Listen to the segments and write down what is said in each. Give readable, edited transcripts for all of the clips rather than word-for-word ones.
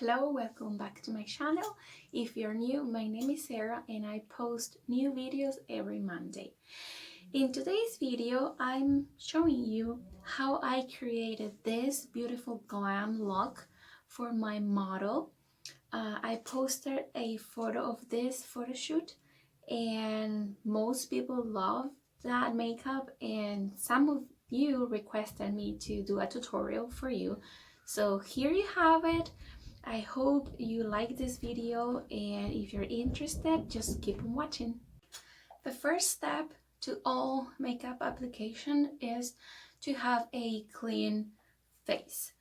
Hello, welcome back to my channel. If you're new, my name is Sarah and I post new videos every Monday. In today's video, I'm showing you how I created this beautiful glam look for my model. I posted a photo of this photo shoot and most people love that makeup, and some of you requested me to do a tutorial for you. So here you have it. I hope you like this video, and if you're interested, just keep on watching. The first step to all makeup application is to have a clean face.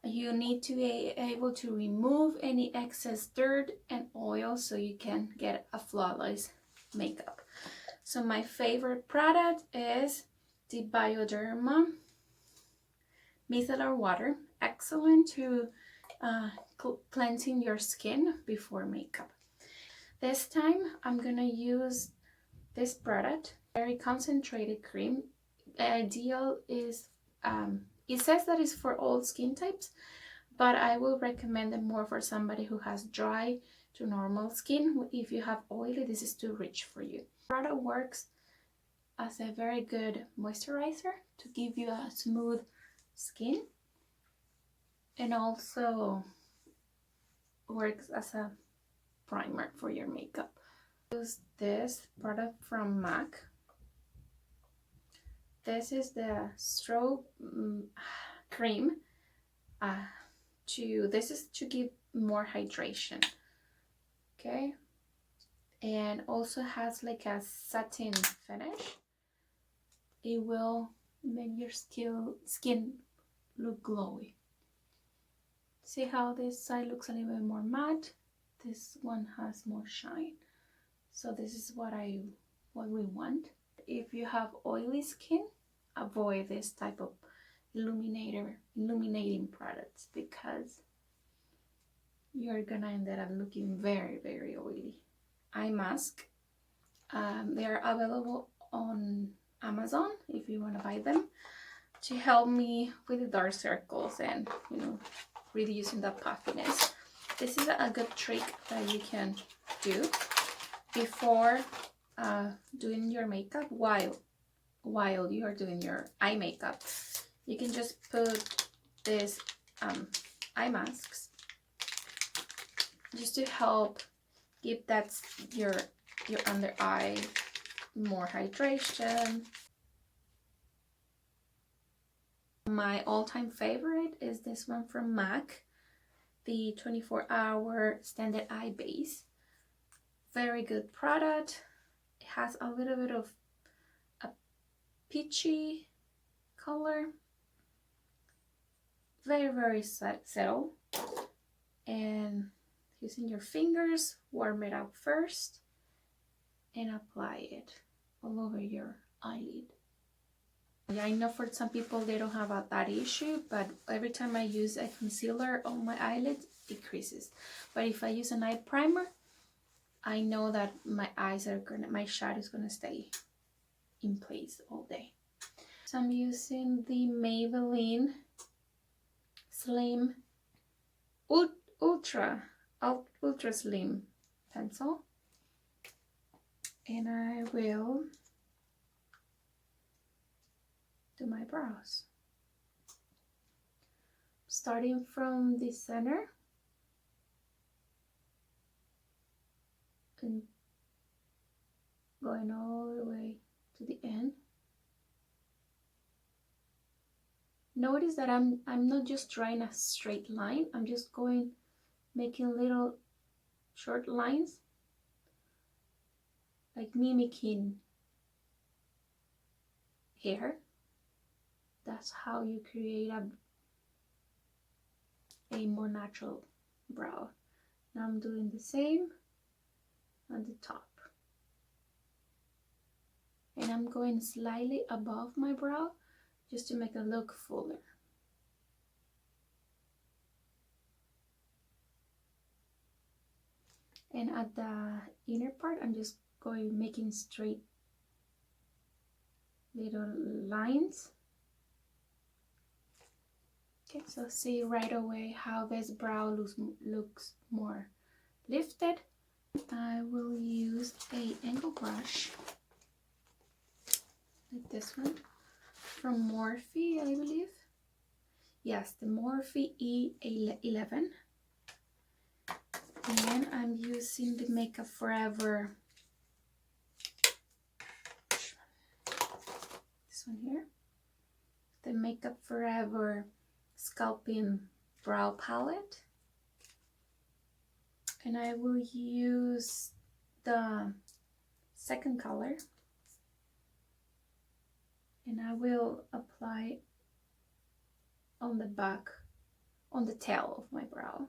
You need to be able to remove any excess dirt and oil so you can get a flawless makeup. So my favorite product is the Bioderma Micellar water. Excellent to cleansing your skin before makeup. This time I'm gonna use this product, very concentrated cream. Ideal is it says that it's for all skin types, but I will recommend it more for somebody who has dry to normal skin. If you have oily, this is too rich for you. The product works as a very good moisturizer to give you a smooth skin, and also works as a primer for your makeup. Use this product from MAC. This is the strobe cream. This is to give more hydration. Okay, and also has like a satin finish. It will make your skin look glowy. See how this side looks a little bit more matte? This one has more shine. So this is what we want. If you have oily skin, avoid this type of illuminating products because you're gonna end up looking very, very oily. Eye mask. They are available on Amazon if you want to buy them, to help me with the dark circles and reducing the puffiness. This is a good trick that you can do before doing your makeup. While you are doing your eye makeup, you can just put this eye masks just to help give that your under eye more hydration. My all-time favorite is this one from MAC, the 24-hour standard eye base. Very good product. It has a little bit of a peachy color. Very, very subtle. And using your fingers, warm it up first and apply it all over your eyelid. Yeah, I know for some people they don't have that issue, but every time I use a concealer on my eyelid, it creases. But if I use an eye primer, I know that my shadow is gonna stay in place all day. So I'm using the Maybelline Slim Ultra Slim pencil, and I will do my brows, starting from the center and going all the way to the end. Notice that I'm not just drawing a straight line, I'm just making little short lines, like mimicking hair. That's how you create a more natural brow. Now I'm doing the same on the top, and I'm going slightly above my brow just to make it look fuller. And at the inner part, I'm just making straight little lines. Okay, so see right away how this brow looks more lifted. I will use a angle brush like this one from Morphe, I believe. Yes, the Morphe E11. And I'm using the Makeup Forever, this one here, the Makeup Forever Sculpting Brow Palette. And I will use the second color. And I will apply on the back, on the tail of my brow.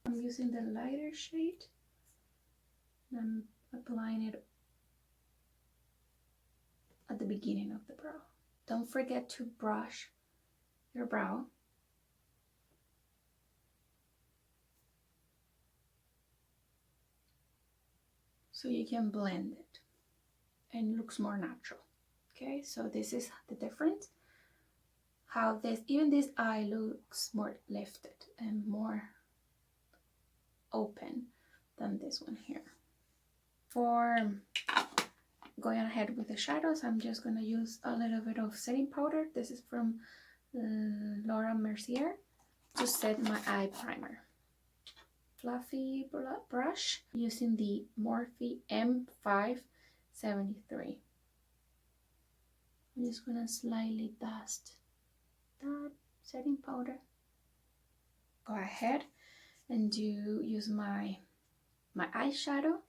I'm using the lighter shade. And I'm applying it at the beginning of the brow. Don't forget to brush your brow. So you can blend it and it looks more natural. Okay, so this is the difference. How even this eye looks more lifted and more open than this one here. For going ahead with the shadows, I'm just going to use a little bit of setting powder. This is from Laura Mercier to set my eye primer. Fluffy brush using the Morphe M573. I'm just going to slightly dust that setting powder. Go ahead and use my eyeshadow,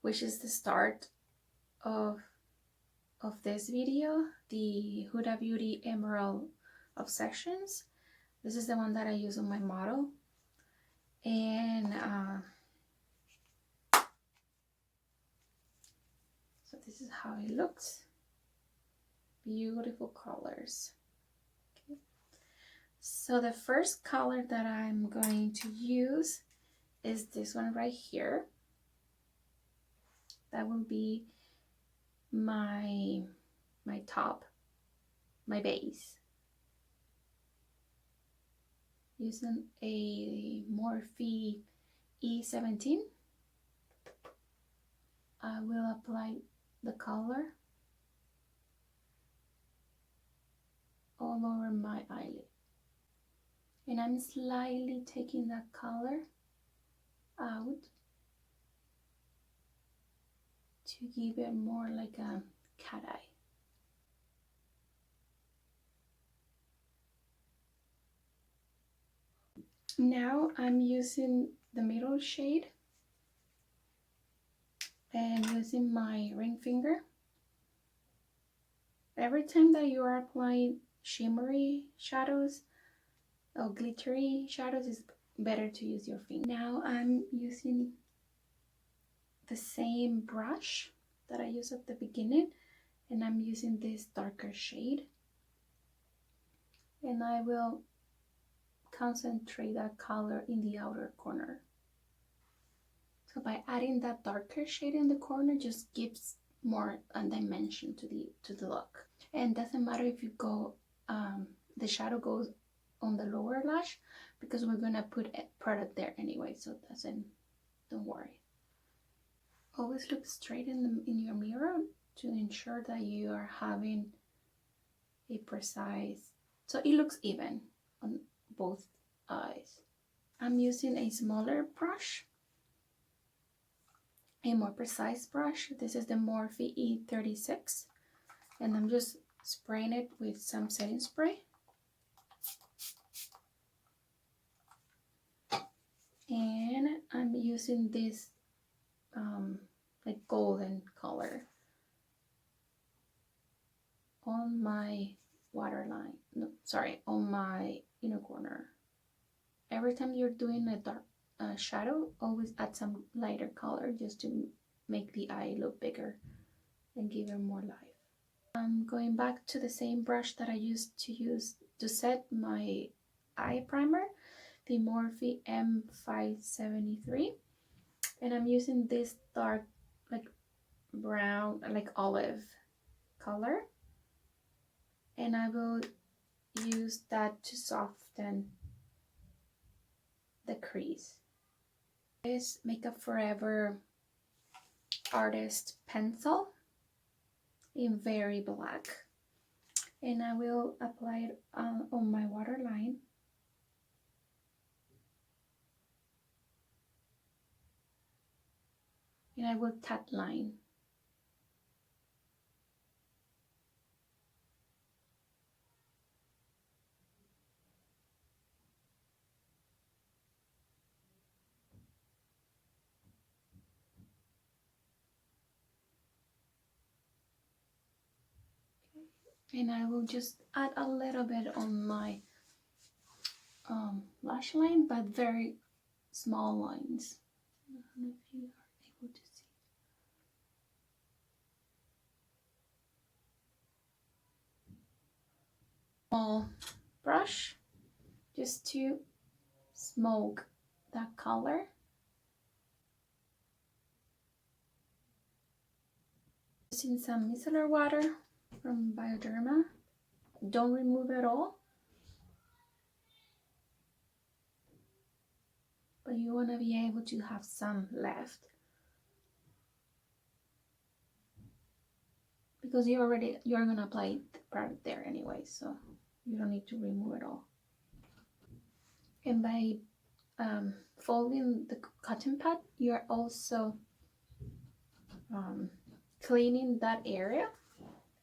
which is the start of this video, the Huda Beauty Emerald Obsessions. This is the one that I use on my model. And so this is how it looks. Beautiful colors. Okay. So the first color that I'm going to use is this one right here. That will be my top, my base. Using a Morphe E17, I will apply the color all over my eyelid. And I'm slightly taking that color out to give it more like a cat eye. Now I'm using the middle shade and using my ring finger. Every time that you are applying shimmery shadows or glittery shadows, it's better to use your finger. Now I'm using the same brush that I used at the beginning, and I'm using this darker shade, and I will concentrate that color in the outer corner. So by adding that darker shade in the corner, just gives more dimension to the look. And doesn't matter if you go the shadow goes on the lower lash, because we're gonna put a product there anyway, so don't worry. Always look straight in your mirror to ensure that you are having a precise, so it looks even on both eyes. I'm using a smaller brush, a more precise brush. This is the Morphe E36, and I'm just spraying it with some setting spray. And I'm using this like golden color on my waterline, no, sorry, on my inner corner. Every time you're doing a dark shadow, always add some lighter color just to make the eye look bigger and give it more life. I'm going back to the same brush that I used to set my eye primer, the Morphe M573, and I'm using this dark, like brown, like olive color, and I will use that to soften the crease. This Makeup Forever Artist Pencil in Very Black, and I will apply it on my waterline. And I will tat line. And I will just add a little bit on my lash line, but very small lines. I don't know if you are able to see. Small brush just to smoke that color. Using some micellar water from Bioderma. Don't remove it all, but you want to be able to have some left, because you're going to apply the product there anyway, so you don't need to remove it all. And by folding the cotton pad, you're also cleaning that area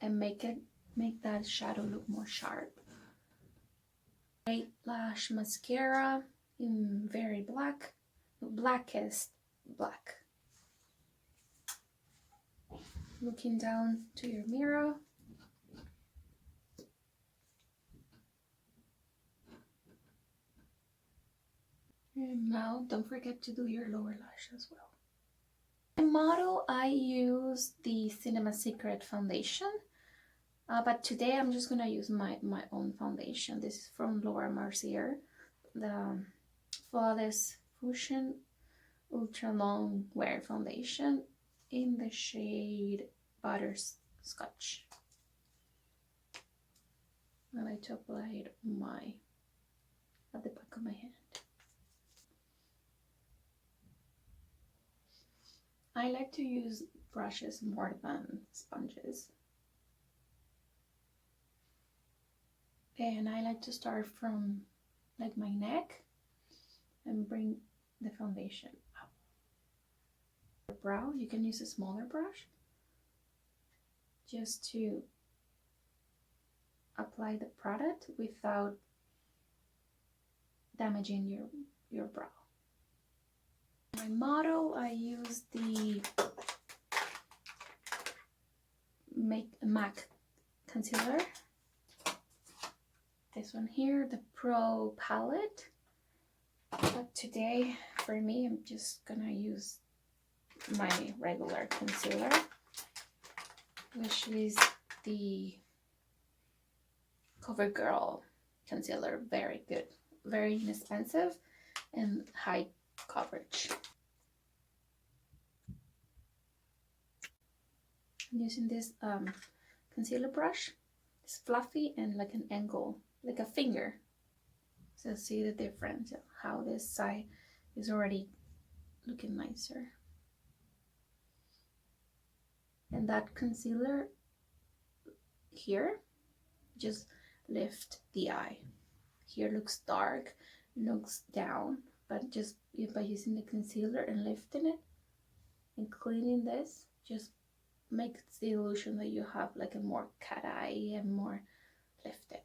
and make that shadow look more sharp. White lash mascara in Very Black, the blackest black. Looking down to your mirror. And now don't forget to do your lower lash as well. My model, I use the Cinema Secret foundation, but today I'm just gonna use my own foundation. This is from Mercier, the Flawless Fusion Ultra Long Wear Foundation in the shade Butterscotch. I like to apply it on at the back of my hand. I like to use brushes more than sponges. And I like to start from like my neck and bring the foundation up. For brow, you can use a smaller brush just to apply the product without damaging your brow. My model, I use the MAC concealer. This one here, the Pro palette. But today, for me, I'm just gonna use my regular concealer, which is the Covergirl concealer. Very good, very inexpensive, and high coverage. I'm using this concealer brush. It's fluffy and like an angle, like a finger. So see the difference of how this side is already looking nicer. And that concealer here just lift the eye. Here looks dark, looks down, but just by using the concealer and lifting it and cleaning this, just makes the illusion that you have like a more cat eye and more lifted.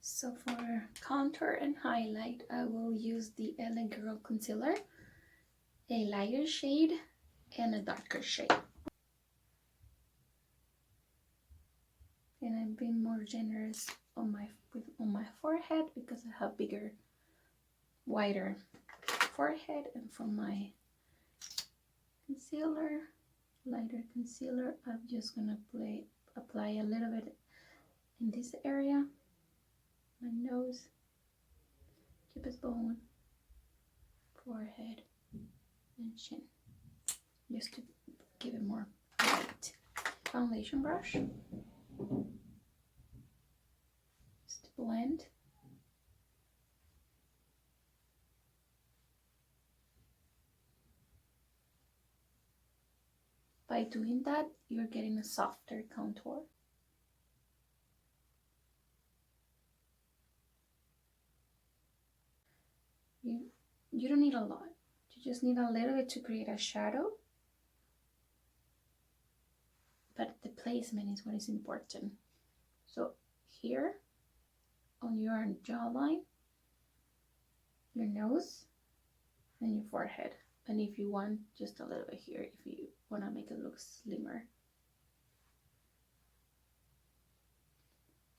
So for contour and highlight, I will use the LA Girl concealer, a lighter shade and a darker shade. And I'm being more generous on my forehead because I have bigger, wider forehead, and for my concealer, lighter concealer, I'm just gonna apply a little bit in this area, my nose, cupid's bone, forehead, and chin, just to give it more light. Foundation brush. By doing that, you're getting a softer contour. You don't need a lot. You just need a little bit to create a shadow. But the placement is what is important. So here on your jawline, your nose, and your forehead. And if you want, just a little bit here if you want to make it look slimmer.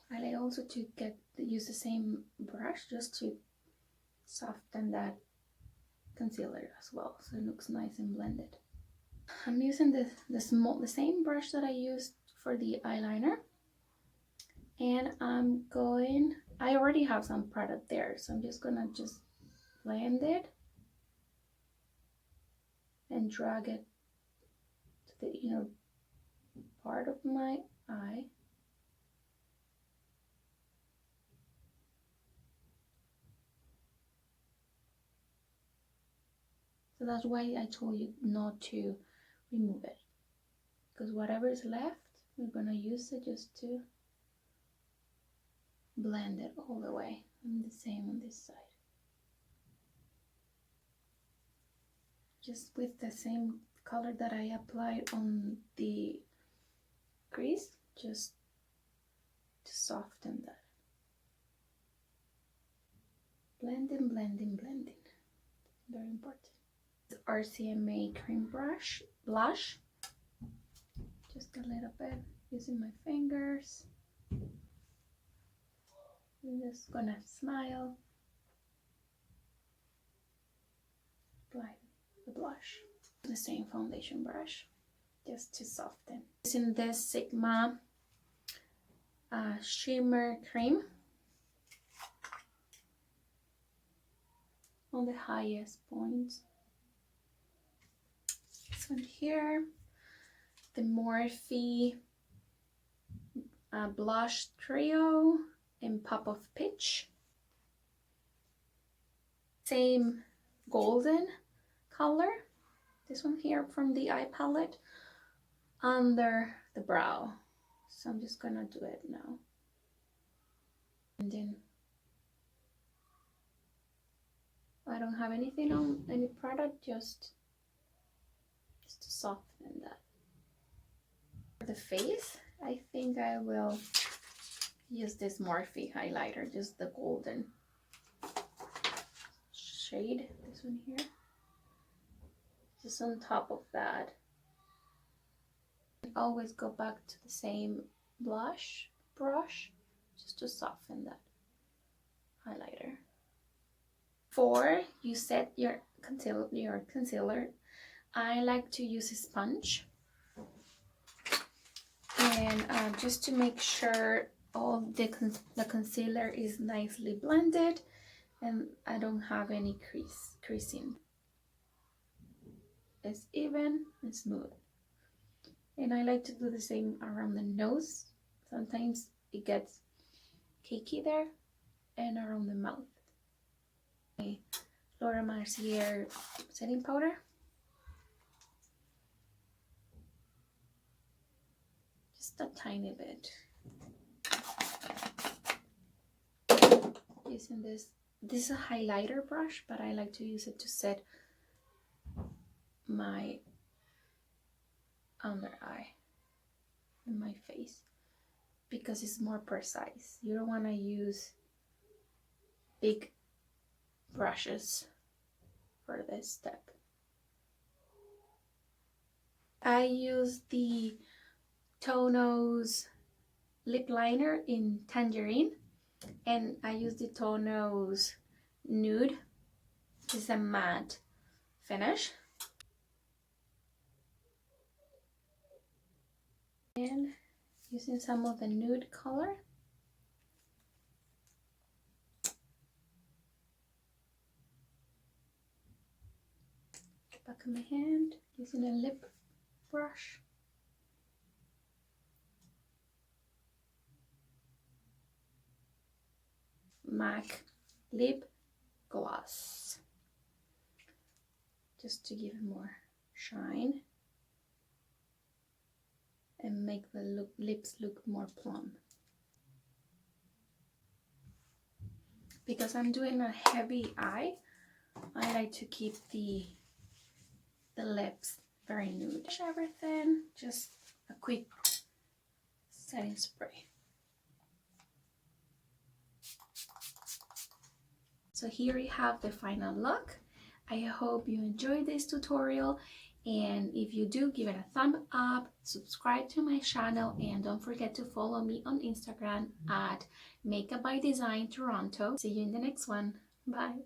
I like also to use the same brush just to soften that concealer as well, so it looks nice and blended. I'm using the same brush that I used for the eyeliner, and I already have some product there, so I'm just gonna blend it and drag it to the inner part of my eye. So that's why I told you not to remove it, because whatever is left, we're gonna use it just to blend it all the way. And the same on this side. Just with the same color that I applied on the crease, just to soften that. Blending, blending, blending. Very important. RCMA cream blush. Just a little bit using my fingers. I'm just gonna smile. Apply the blush. The same foundation brush, just to soften. Using this Sigma shimmer cream on the highest points. This one here, the Morphe blush trio in Pop of Peach. Same golden color, this one here from the eye palette, under the brow. So I'm just gonna do it now. And then I don't have anything on any product, just to soften that. For the face, I think I will use this Morphe highlighter, just the golden shade, this one here. Just on top of that. Always go back to the same brush, just to soften that highlighter. Before you set your concealer, I like to use a sponge, and just to make sure all the concealer is nicely blended and I don't have any creasing. It's even and smooth. And I like to do the same around the nose. Sometimes it gets cakey there, and around the mouth. My Mercier setting powder. Just a tiny bit. Using this is a highlighter brush, but I like to use it to set my under eye in my face, because it's more precise. You don't want to use big brushes for this step. I use the Tonos lip liner in Tangerine, and I use the Tonos Nude. It's a matte finish. And using some of the nude color. Back of my hand, using a lip brush. MAC lip gloss, just to give it more shine. and make the lips look more plump. Because I'm doing a heavy eye, I like to keep the lips very nude. Everything, just a quick setting spray. So here we have the final look. I hope you enjoyed this tutorial, and if you do, give it a thumb up, subscribe to my channel, and don't forget to follow me on Instagram at Makeup by Design Toronto. See you in the next one. Bye.